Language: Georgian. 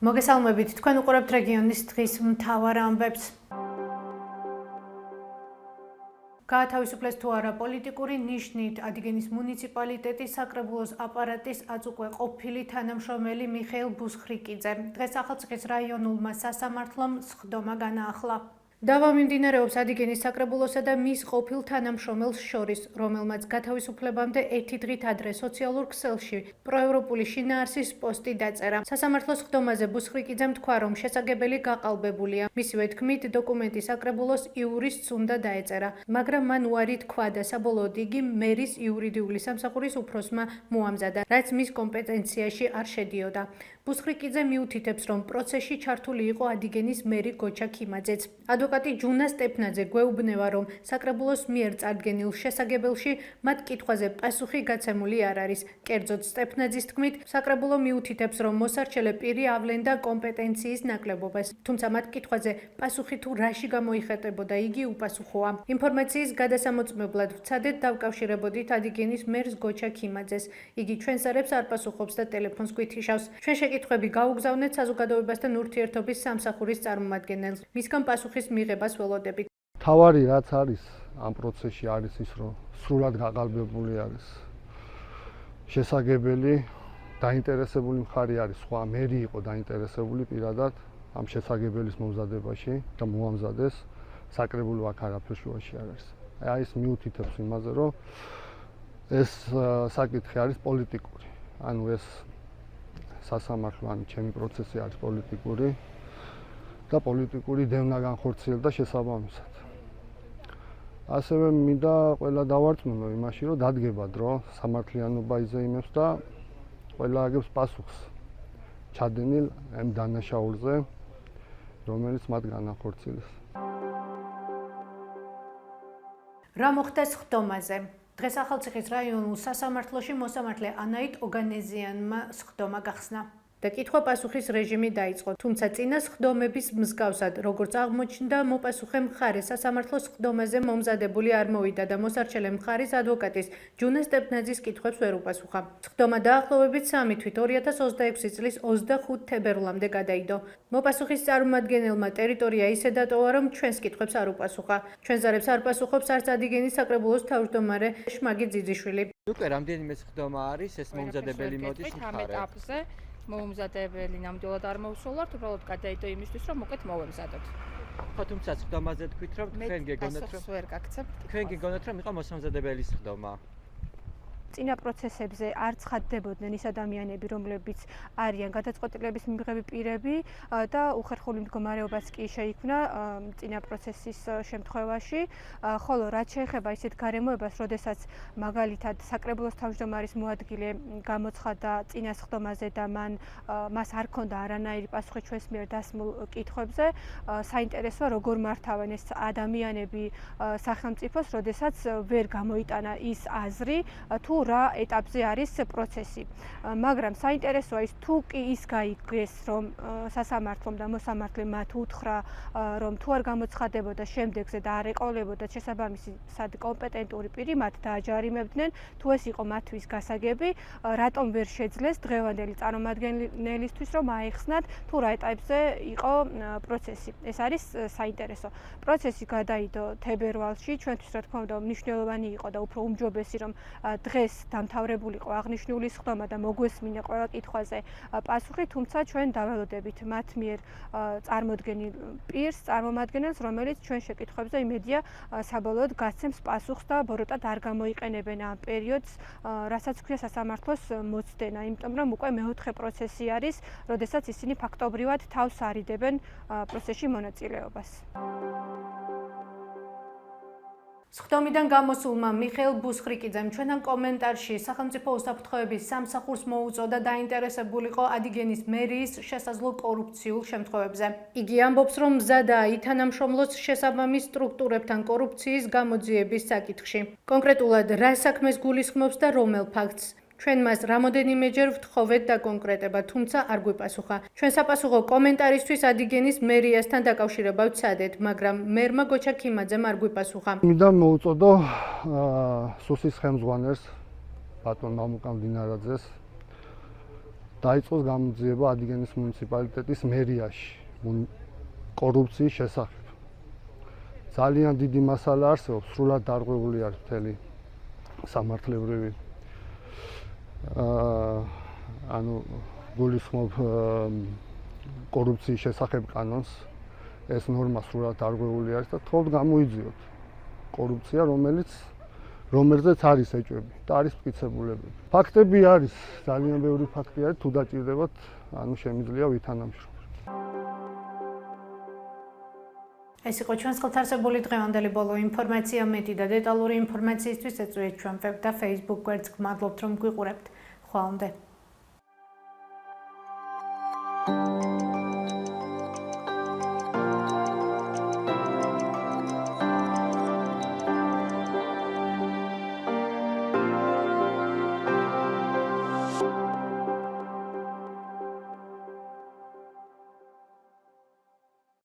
მოგესალმებით, თქვენ უყურებთ რეგიონის დღის მთავარ ამბებს. გაათავისუფლეს თუ არა პოლიტიკური ნიშნით ადიგენის მუნიციპალიტეტის საკრებულოს აპარატის აწუყვე ყოფილი თანამშრომელი მიხეილ ბუსხრიკიძე. დღეს ახალციხის რაიონულმა სასამართლომ სხდომა განაახლა. დავა მიმდინარეობს ადიგენის საკრებულოსა და მის ყოფილ თანამშრომელს შორის, რომელმაც გათავისუფლებამდე ერთი დღით ადრე სოციალურ ქსელში პროევროპული შინაარსის პოსტი დაწერა. სასამართლოს სხდომაზე ბუსხრიკიძემ თქვა, რომ შესაძლებელი გაყალბებულია. მისივე თქმით, დოკუმენტი საკრებულოს იურისტს უნდა დაეწერა, მაგრამ მან უარი თქვა და საბოლოოდ იგი მერის იურიდიული სამსახურის უფროსმა მოამზადა, რაც მის კომპეტენციაში არ შედიოდა. ბუსხრიკიძე მიუთითებს, რომ პროცესში ჩართული იყო ადიგენის მერი გოჩა ქიმაძეც. ადვოკატი ჯუნა სტეფნაძე გვეუბნება, რომ საკრებულოს მიერ წარდგენილ შესაგებელში მათ კითხვაზე პასუხი გაცემული არ არის. კერძოდ სტეფნაძის თქმით, საკრებულო მიუთითებს, რომ მოსარჩელე პირი ავლენდა კომპეტენციის ნაკლებობას, თუმცა მათ კითხვაზე პასუხი თუ რაში გამოიხატებოდა, იგი უპასუხოა. ინფორმაციის გადასამოწმებლად ვცადეთ დავკავშირებოდით ადიგენის მერს გოჩა ქიმაძეს. იგი ჩვენს არებს არ პასუხობს და ტელეფონს გვითიშავს. ჩვენ შეკითხვები გაუგზავნეთ საზოგადოებასთან ურთიერთობის სამსახურის წარმომადგენელს. მისგან პასუხის მიღებას ველოდებით. თავარი რაც არის ამ პროცესში არის ის, რომ სრულად გაყალბებული არის შესაძლებელი დაინტერესებული მხარე არის სხვა მერი იყო დაინტერესებული პირადად ამ შესაძლებელის მომზადებაში და მოამზადეს საკრებულო აქ არაფერ შუაში არ არის. აი ეს მიუთითებს იმაზე, რომ ეს საკითხი არის პოლიტიკური. ანუ ეს სასამართლო ან ჩემი პროცესი არის პოლიტიკური და პოლიტიკური დევნა განხორციელდა შესაბამისად. ასევე მინდა ყველა დავარწმუნო იმაში, რომ დადგება დრო სამართლიანობა იზეიმებს და ყველა აგებს პასუხს ჩადენილ ამ დანაშაულზე, რომელიც მათ განახორციელეს. რა მოხდა სხდომაზე? დღეს ახალციხის რაიონულ სასამართლოში მოსამართლე ანაით ოგანეზიანმა სხდომა გახსნა. და კითხვა-პასუხის რეჟიმი დაიწყო, თუმცა წინა სხდომების მსგავსად, როგორც აღმოჩნდა, მოპასუხე მხარე სასამართლოს სხდომაზე მომზადებული არ მოვიდა და მოსარჩელე მხარის ადვოკატის ჯუნა სტეფნაძის კითხვებს ვერ უპასუხა. სხდომა დაახლოებით 3 თვით 2026 წლის 25 თებერვლამდე გადაიდო. მოპასუხის წარმომადგენელმა ტერიტორია ისე დატოვა, რომ ჩვენს კითხვებს არ უპასუხა. ჩვენს არებს არ პასუხობს არც ადიგენის საკრებულოს თავმჯდომარე შმაგი ძიძიშვილი. უკვე რამდენიმე სხდომა არის ეს მომზადებელი მოდის მხარე. მომზადებელი ნამდვილად არ მოვსულართ, უბრალოდ გადაიდო იმისთვის, რომ მოკეთ მოვემზადოთ. ხო, თუმცა სხდომაზე თქვით, რომ თქვენ გეგონათ, რომ ვერ გაგცემთ. თქვენ გეგონათ, რომ იყო მოსამზადებელი სხდომა. წინა პროცესებზე არ ცხადდებოდნენ ის ადამიანები, რომლებიც არიან გადაწყვეტილების მიღები პირები და უხერხული მდგომარეობაც კი შეიქმნა წინა პროცესის შემთხვევაში, ხოლო რაც შეეხება ისეთ გარემოებას, როდესაც მაგალითად საკრებულოს თავმჯდომარის მოადგილე გამოცხადა წინა სხდომაზე და მას არ ჰქონდა არანაირი პასუხი ჩვენს მიერ დასმულ კითხვებზე, საინტერესოა როგორ მართავენ ეს ადამიანები სახელმწიფოს, როდესაც ვერ გამოიტანა ის აზრი, თუ რა ეტაპზე არის პროცესი. მაგრამ საინტერესოა ის თუ კი ის გაიგეს, რომ სასამართლომ და მოსამართლემ მათ უთხრა, რომ თუ არ გამოცხადებოდა შემდეგზე და არ ეყოლებოდა შესაბამისად კომპეტენტური პირი, მათ დააჯარიმებდნენ, თუ ეს იყო მათთვის გასაგები, რატომ ვერ შეძლეს დღევანდელი წარმომადგენელისთვის, რომ აეხსნათ თუ რა ეტაპზე იყო პროცესი. ეს არის საინტერესო. პროცესი გადაიდო თებერვალში, ჩვენთვის რა თქმა უნდა მნიშვნელოვანი იყო და უფრო უმჯობესი, რომ დღეს დამთავრებულიყო აღნიშნული სხდომა და მოგვესმინა ყველა კითხვაზე პასუხი, თუმცა ჩვენ დაველოდებით მათ მიერ წარმოდგენილ პირს, წარმომადგენელს, რომელიც ჩვენ შეკითხვებზე იმედია საბოლოოდ გაცემს პასუხს და ბოროტად არ გამოიყენებენ ამ პერიოდს, რასაც ქვია სასამართლოს მოცდენა, იმიტომ რომ უკვე მეოთხე პროცესი არის, როდესაც ისინი ფაქტობრივად თავს არიდებენ პროცესში მონაწილეობას. სხდომიდან გამოსულმა მიხეილ ბუსხრიკიძემ ჩვენთან კომენტარში სახელმწიფო უსაფრთხოების სამსახურს მოუწოდა დაინტერესებულიყო ადიგენის მერიის შესაძლო კორუფციულ შემთხვევებზე. იგი ამბობს, რომ მზადაა ითანამშრომლოს შესაბამის სტრუქტურებთან კორუფციის გამოძიების საკითხში. კონკრეტულად რა საქმეს გულისხმობს და რომელ ფაქტს? ჩვენ მას რამოდენიმეჯერ ვთხოვეთ დაკონკრეტება, თუმცა არ გვიპასუხა. ჩვენ საპასუხო კომენტარისთვის ადიგენის მერიასთან დაკავშირება ვცადეთ, მაგრამ მერმა გოჩა ქიმაძემ არ გვიპასუხა. მინდა მოუწოდო სუსის ხელმძღვანელს ბატონ მამუკა მდინარაძეს დაიწყოს გამოძიება ადიგენის მუნიციპალიტეტის მერიაში კორუფციის შესახებ. ძალიან დიდი მასალა არსებობს, სრულად დარღვეული არის მთელი სამართლებრივი ანუ გულისხმობ კორუფციის შესახებ კანონს. ეს ნორმა სრულად დარღვეული არის და თხოვთ გამოიძიოთ კორუფცია, რომელზეც არის ეჭვები და არის მტკიცებულებები. ფაქტები არის, ძალიან ბევრი ფაქტი არის, თუ დაჭირდებათ, ანუ შემიძლია ვითანამშრომლოთ. ეს იყო ჩვენს ხელთარსებული დღევანდელი ბოლო ინფორმაცია. მეტი და დეტალური ინფორმაციისთვის ეწვიეთ ჩვენ ვებ და Facebook გვერდს. გმადლობთ რომ გვიყურებთ. ხვალამდე.